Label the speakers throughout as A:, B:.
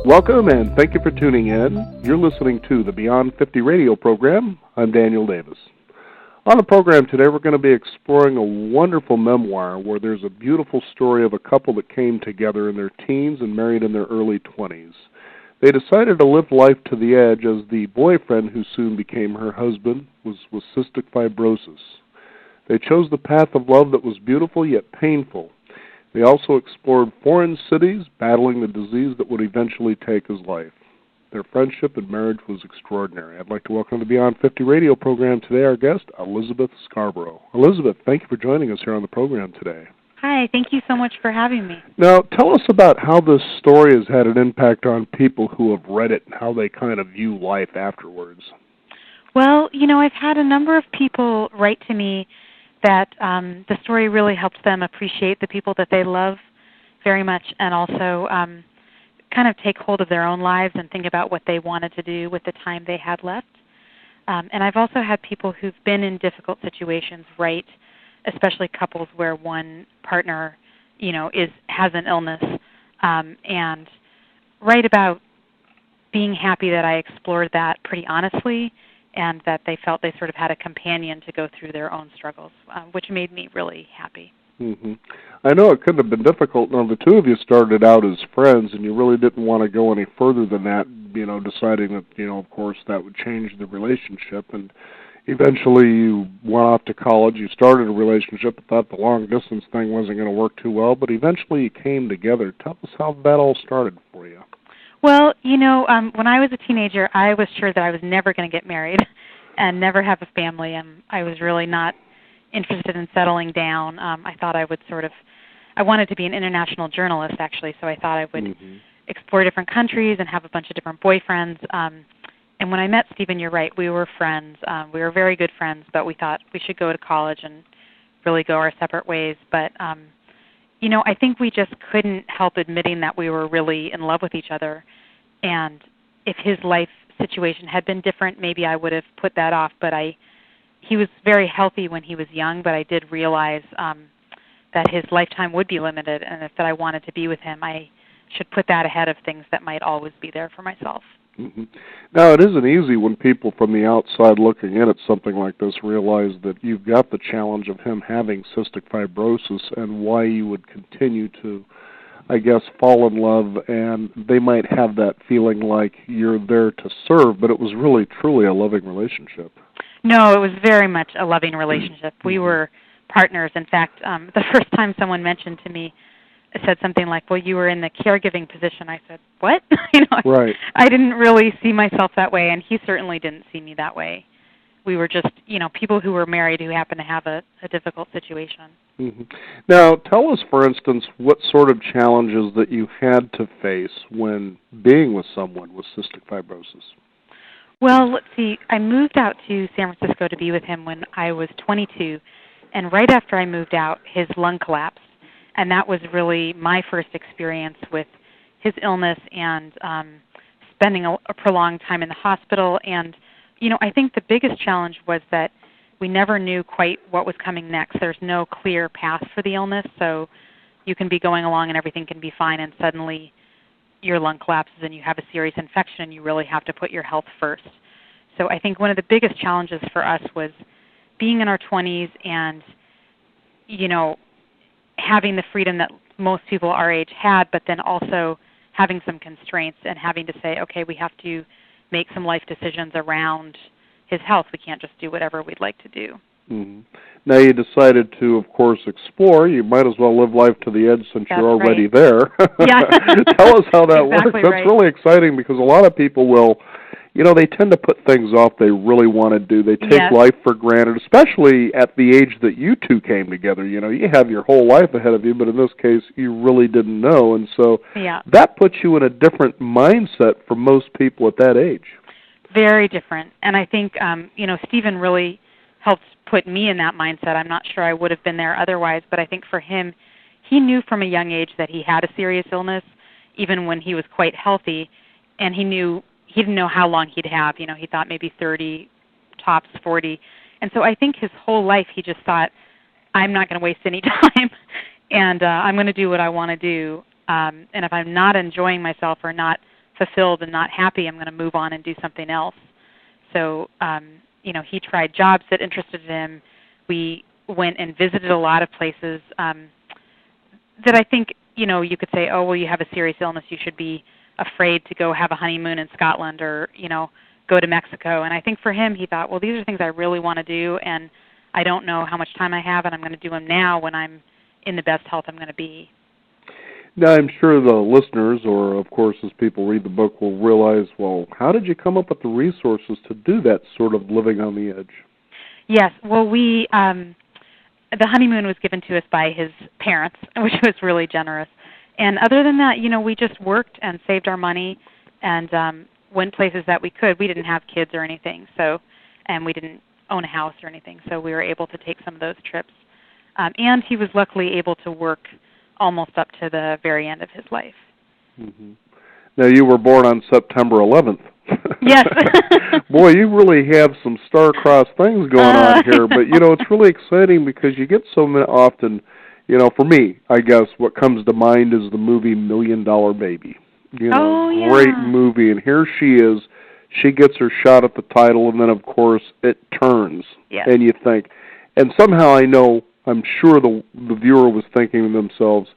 A: Welcome and thank you for tuning in. You're listening to the Beyond 50 radio program. I'm Daniel Davis. On the program today, we're going to be exploring a wonderful memoir where there's a beautiful story of a couple that came together in their teens and married in their early 20s. They decided to live life to the edge as the boyfriend who soon became her husband was with cystic fibrosis. They chose the path of love that was beautiful yet painful. They also explored foreign cities, battling the disease that would eventually take his life. Their friendship and marriage was extraordinary. I'd like to welcome to the Beyond 50 radio program today our guest, Elizabeth Scarborough. Elizabeth, thank you for joining us here on the program today.
B: Hi, thank you so much for having me.
A: Now, tell us about how this story has had an impact on people who have read it and how they kind of view life afterwards.
B: Well, I've had a number of people write to me that the story really helped them appreciate the people that they love very much and also kind of take hold of their own lives and think about what they wanted to do with the time they had left. And I've also had people who've been in difficult situations write, especially couples where one partner, has an illness, and write about being happy that I explored that pretty honestly and that they felt they sort of had a companion to go through their own struggles, which made me really happy.
A: Mm-hmm. I know it couldn't have been difficult. Now, the two of you started out as friends, and you really didn't want to go any further than that, deciding that, of course, that would change the relationship. And eventually you went off to college. You started a relationship, but thought the long-distance thing wasn't going to work too well, but eventually you came together. Tell us how that all started for you.
B: Well, when I was a teenager, I was sure that I was never going to get married and never have a family, and I was really not interested in settling down. I thought I would I wanted to be an international journalist, actually, so I thought I would explore different countries and have a bunch of different boyfriends. And when I met Stephen, you're right, we were friends. We were very good friends, but we thought we should go to college and really go our separate ways. But I think we just couldn't help admitting that we were really in love with each other. And if his life situation had been different, maybe I would have put that off. But he was very healthy when he was young, but I did realize that his lifetime would be limited, and if that I wanted to be with him, I should put that ahead of things that might always be there for myself.
A: Mm-hmm. Now, it isn't easy when people from the outside looking in at something like this realize that you've got the challenge of him having cystic fibrosis and why you would continue to, I guess, fall in love, and they might have that feeling like you're there to serve, but it was really, truly a loving relationship.
B: No, it was very much a loving relationship. We were partners. In fact, the first time someone mentioned to me, said something like, well, you were in the caregiving position. I said, what?
A: Right.
B: I didn't really see myself that way, and he certainly didn't see me that way. We were just, people who were married who happened to have a difficult situation.
A: Mm-hmm. Now, tell us, for instance, what sort of challenges that you had to face when being with someone with cystic fibrosis.
B: Well, let's see. I moved out to San Francisco to be with him when I was 22, and right after I moved out, his lung collapsed. And that was really my first experience with his illness and spending a prolonged time in the hospital. And, I think the biggest challenge was that we never knew quite what was coming next. There's no clear path for the illness, so you can be going along and everything can be fine, and suddenly your lung collapses and you have a serious infection and you really have to put your health first. So I think one of the biggest challenges for us was being in our 20s and, having the freedom that most people our age had, but then also having some constraints and having to say, okay, we have to make some life decisions around his health. We can't just do whatever we'd like to do.
A: Mm-hmm. Now, you decided to, of course, explore. You might as well live life to the edge since you're already there.
B: Yeah.
A: Tell us how that works.
B: Exactly
A: That's
B: right.
A: really exciting because a lot of people will, they tend to put things off they really want to do. They take life for granted, especially at the age that you two came together. You have your whole life ahead of you, but in this case, you really didn't know. And so that puts you in a different mindset for most people at that age.
B: Very different. And I think, Stephen really helped put me in that mindset. I'm not sure I would have been there otherwise, but I think for him, he knew from a young age that he had a serious illness, even when he was quite healthy, and he didn't know how long he'd have. He thought maybe 30, tops 40. And so I think his whole life he just thought, I'm not going to waste any time, and I'm going to do what I want to do. And if I'm not enjoying myself or not fulfilled and not happy, I'm going to move on and do something else. So, he tried jobs that interested him. We went and visited a lot of places that I think, you could say, oh, well, you have a serious illness, you should be afraid to go have a honeymoon in Scotland or, go to Mexico. And I think for him, he thought, well, these are things I really want to do, and I don't know how much time I have, and I'm going to do them now when I'm in the best health I'm going to be.
A: Now, I'm sure the listeners, or of course as people read the book, will realize, well, how did you come up with the resources to do that sort of living on the edge?
B: Yes, well, the honeymoon was given to us by his parents, which was really generous. And other than that, we just worked and saved our money and went places that we could. We didn't have kids or anything, and we didn't own a house or anything, so we were able to take some of those trips. And he was luckily able to work almost up to the very end of his life.
A: Mm-hmm. Now, you were born on September 11th.
B: Yes.
A: Boy, you really have some star-crossed things going on here. But, it's really exciting because you get so often, for me, I guess, what comes to mind is the movie $1 Million Baby. Great movie. And here she is. She gets her shot at the title, and then, of course, it turns.
B: Yes.
A: And you think, and somehow I'm sure the viewer was thinking to themselves,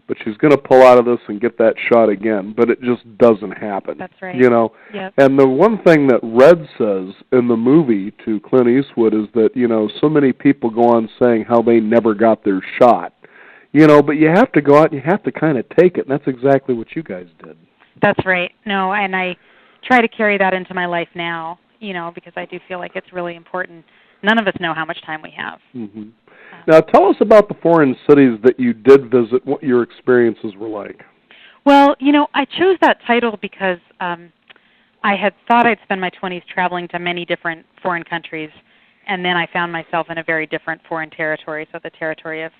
A: but she's going to pull out of this and get that shot again. But it just doesn't happen.
B: That's right.
A: Yep. And the one thing that Red says in the movie to Clint Eastwood is that, so many people go on saying how they never got their shot. But you have to go out and you have to kind of take it, and that's exactly what you guys did. That's
B: right. No, and I try to carry that into my life now, because I do feel like it's really important. None of us know how much time we have.
A: Mm-hmm. Now, tell us about the foreign cities that you did visit, what your experiences were like.
B: Well, I chose that title because I had thought I'd spend my 20s traveling to many different foreign countries, and then I found myself in a very different foreign territory, so the territory of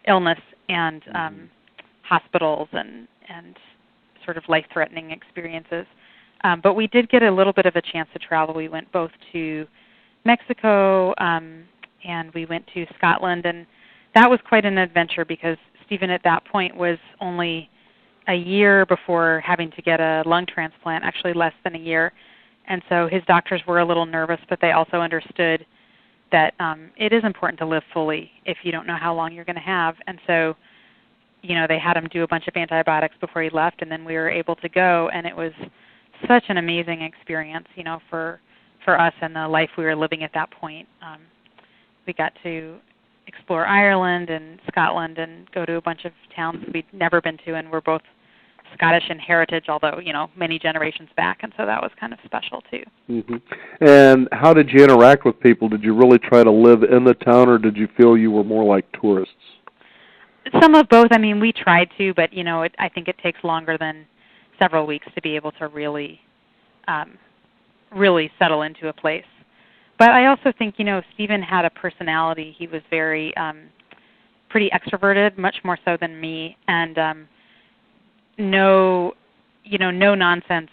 B: illness and hospitals and sort of life-threatening experiences. But we did get a little bit of a chance to travel. We went both to Mexico, and we went to Scotland, and that was quite an adventure because Stephen at that point was only a year before having to get a lung transplant, actually less than a year, and so his doctors were a little nervous, but they also understood that it is important to live fully if you don't know how long you're going to have, and so they had him do a bunch of antibiotics before he left, and then we were able to go, and it was such an amazing experience, for us and the life we were living at that point. We got to explore Ireland and Scotland and go to a bunch of towns we'd never been to, and we're both Scottish in heritage, although, many generations back, and so that was kind of special, too. Mm-hmm.
A: And how did you interact with people? Did you really try to live in the town, or did you feel you were more like tourists?
B: Some of both. I mean, we tried to, but, I think it takes longer than several weeks to be able to really settle into a place. But I also think, Stephen had a personality. He was very pretty extroverted, much more so than me, and no nonsense,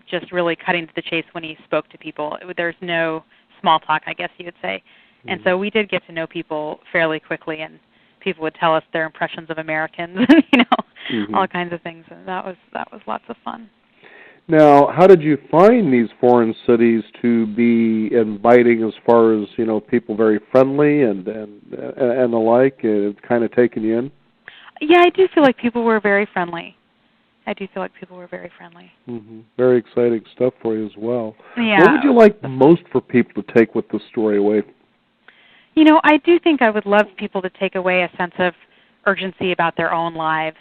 B: just really cutting to the chase when he spoke to people. There's no small talk, I guess you would say. Mm-hmm. And so we did get to know people fairly quickly, and people would tell us their impressions of Americans, mm-hmm. all kinds of things, and that was lots of fun.
A: Now, how did you find these foreign cities to be inviting as far as, people very friendly and the like, kind of taking you in?
B: Yeah, I do feel like people were very friendly.
A: Mm-hmm. Very exciting stuff for you as well.
B: Yeah.
A: What would you like most for people to take with the story away?
B: I do think I would love people to take away a sense of urgency about their own lives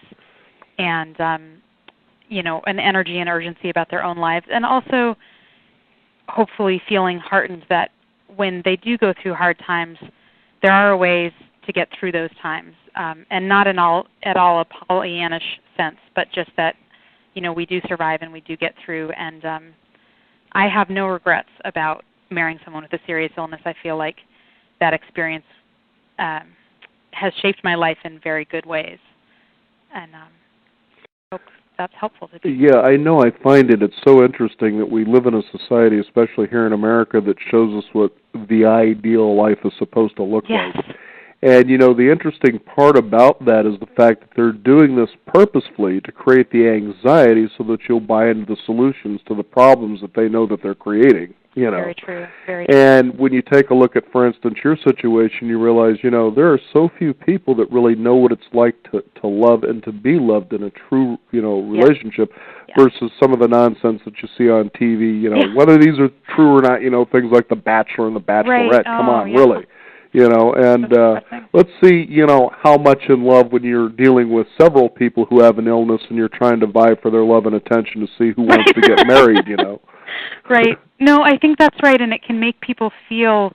B: and, an energy and urgency about their own lives, and also hopefully feeling heartened that when they do go through hard times, there are ways to get through those times, and not at all a Pollyannish sense, but just that, we do survive and we do get through, and I have no regrets about marrying someone with a serious illness. I feel like that experience has shaped my life in very good ways, and hope that's helpful to people.
A: Yeah, I know. I find it's so interesting that we live in a society, especially here in America, that shows us what the ideal life is supposed to look
B: yes.
A: like. And, the interesting part about that is the fact that they're doing this purposefully to create the anxiety so that you'll buy into the solutions to the problems that they know that they're creating,
B: Very true. Very true.
A: And when you take a look at, for instance, your situation, you realize, there are so few people that really know what it's like to love and to be loved in a true, relationship versus some of the nonsense that you see on TV, whether these are true or not, things like The Bachelor and The Bachelorette. Come on, really. And let's see, how much in love when you're dealing with several people who have an illness and you're trying to vie for their love and attention to see who wants to get married,
B: Right. No, I think that's right, and it can make people feel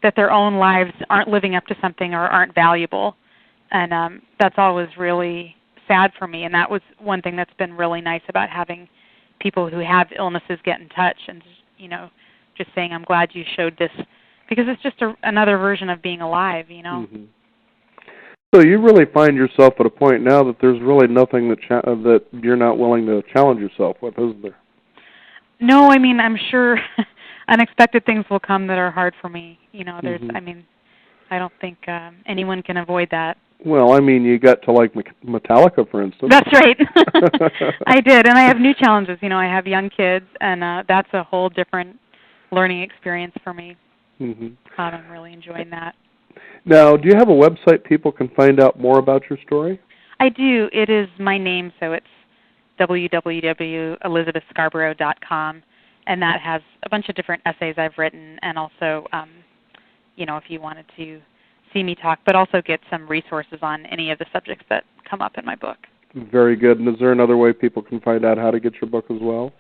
B: that their own lives aren't living up to something or aren't valuable, and that's always really sad for me, and that was one thing that's been really nice about having people who have illnesses get in touch and, just saying, I'm glad you showed this, because it's just another version of being alive,
A: Mm-hmm. So you really find yourself at a point now that there's really nothing that you're not willing to challenge yourself with, isn't there?
B: No, I mean, I'm sure unexpected things will come that are hard for me. There's, I don't think anyone can avoid that.
A: Well, I mean, you got to like Metallica, for instance.
B: That's right. I did, and I have new challenges. I have young kids, and that's a whole different learning experience for me. Mm-hmm. I'm really enjoying that.
A: Now, do you have a website people can find out more about your story?
B: I do. It is my name, so it's www.elizabethscarborough.com, and that has a bunch of different essays I've written, and also, if you wanted to see me talk, but also get some resources on any of the subjects that come up in my book.
A: Very good. And is there another way people can find out how to get your book as well?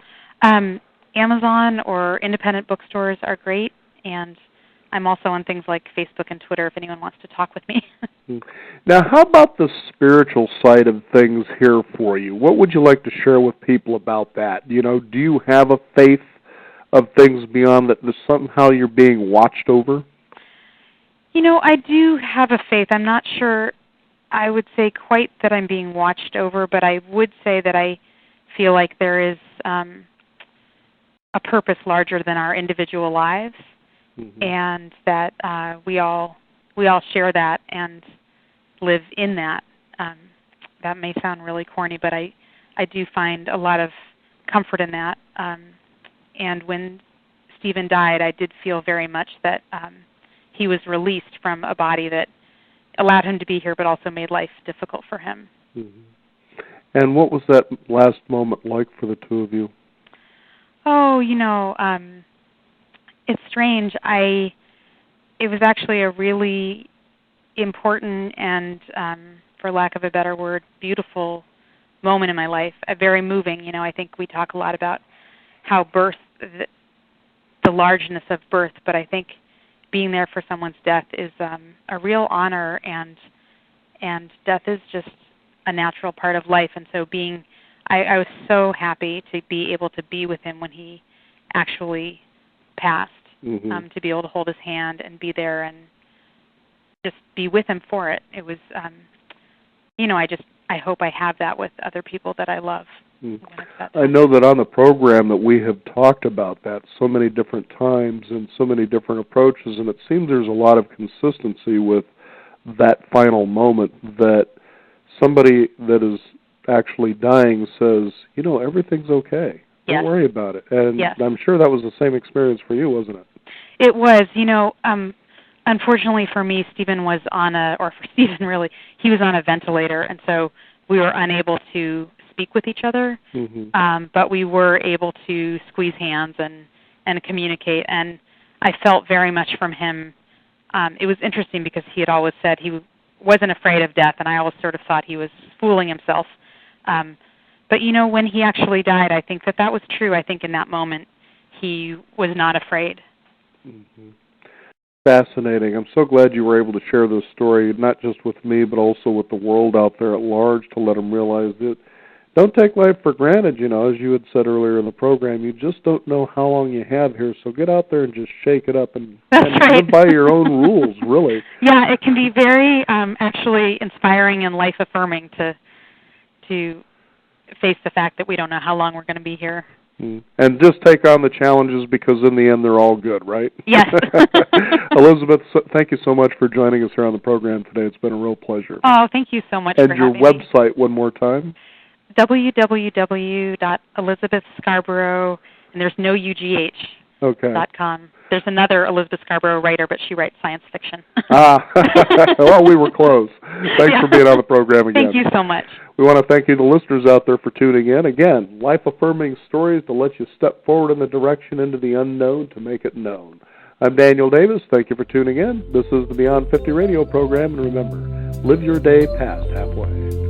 B: Amazon or independent bookstores are great, and I'm also on things like Facebook and Twitter if anyone wants to talk with me.
A: Now, how about the spiritual side of things here for you? What would you like to share with people about that? Do you have a faith of things beyond that somehow you're being watched over?
B: I do have a faith. I'm not sure I would say quite that I'm being watched over, but I would say that I feel like there is a purpose larger than our individual lives. Mm-hmm. And that we all share that and live in that. That may sound really corny, but I do find a lot of comfort in that. And when Stephen died, I did feel very much that he was released from a body that allowed him to be here, but also made life difficult for him.
A: Mm-hmm. And what was that last moment like for the two of you?
B: Oh, it's strange. It was actually a really important and, for lack of a better word, beautiful moment in my life. Very moving. I think we talk a lot about how birth, the largeness of birth, but I think being there for someone's death is a real honor, and death is just a natural part of life. And so I was so happy to be able to be with him when he actually passed, mm-hmm. To be able to hold his hand and be there and just be with him for it. It was, I hope I have that with other people that I love. I
A: know that on the program that we have talked about that so many different times and so many different approaches, and it seems there's a lot of consistency with that final moment that somebody that is actually dying says, everything's okay. Don't worry about it. And I'm sure that was the same experience for you, wasn't it?
B: It was. Unfortunately for me, Stephen was he was on a ventilator, and so we were unable to speak with each other, mm-hmm. But we were able to squeeze hands and communicate, and I felt very much from him. It was interesting because he had always said he wasn't afraid of death, and I always sort of thought he was fooling himself. But, when he actually died, I think that was true. I think in that moment he was not afraid.
A: Mm-hmm. Fascinating. I'm so glad you were able to share this story, not just with me, but also with the world out there at large, to let them realize that don't take life for granted. As you had said earlier in the program, you just don't know how long you have here, so get out there and just shake it up and live by your own rules, really.
B: Yeah, it can be very actually inspiring and life-affirming to face the fact that we don't know how long we're going to be here.
A: And just take on the challenges because in the end they're all good, right?
B: Yes.
A: Elizabeth, thank you so much for joining us here on the program today. It's been a real pleasure.
B: Oh, thank you so much
A: and
B: for having me.
A: And your website one more time?
B: www.elizabethscarborough, and there's no UGH.
A: Okay.
B: .com. There's another Elizabeth Scarborough writer, but she writes science fiction.
A: Well, we were close. Thanks for being on the program again.
B: Thank you so much.
A: We want to thank you, the listeners out there, for tuning in. Again, life-affirming stories to let you step forward in the direction into the unknown to make it known. I'm Daniel Davis. Thank you for tuning in. This is the Beyond 50 radio program, and remember, live your day past halfway.